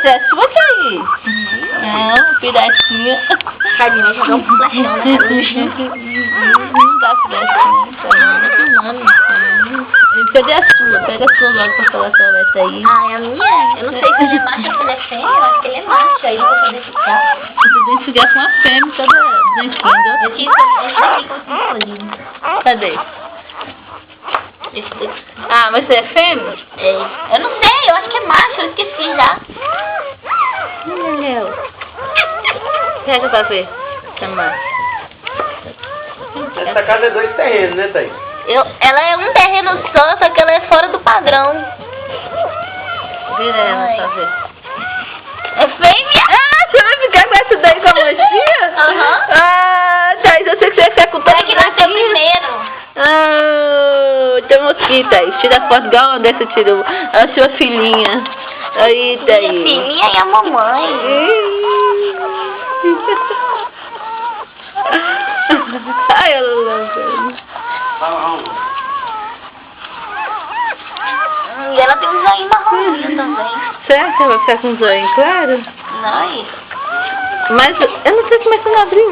Essa é sua, Thaís? Não, piratinha. Tadinha, já deu um flashão na cabeça. Não dá flash, cadê a sua? Pega a sua logo pra falar qual é essa aí. Ai, a minha? Eu não sei se ele é macho ou se ele é fêmea. Eu acho que ele é macho, aí eu vou poder ficar. Você tem que ficar com uma fêmea toda branquinha. Eu tinha esse daqui com escolhido. Cadê? Esse daqui. Ah, mas você é fêmea? É. Eu não sei, eu acho que é macho, eu esqueci já. Meu. Pega pra ver. Chamar. Essa casa é 2 terrenos, né, Thaís? Ela é um terreno só que ela é fora do padrão. Vira ela pra ver. É fêmea? Ah, você vai ficar com essa daí com a manchinha? Aham. Ah, Thaís, eu sei que você vai ficar com toda É que nasceu primeiro. Ah, tamo aqui, Thaís. Tira a foto igual onde você tirou. A sua filhinha. Aí, Minha Thaís. filhinha e a mamãe. Ai, ela louca. E ela tem um zoinho marronzinho também. Será que ela vai ficar com os olhos claros? Não, Mas eu não sei como é que ela abriu.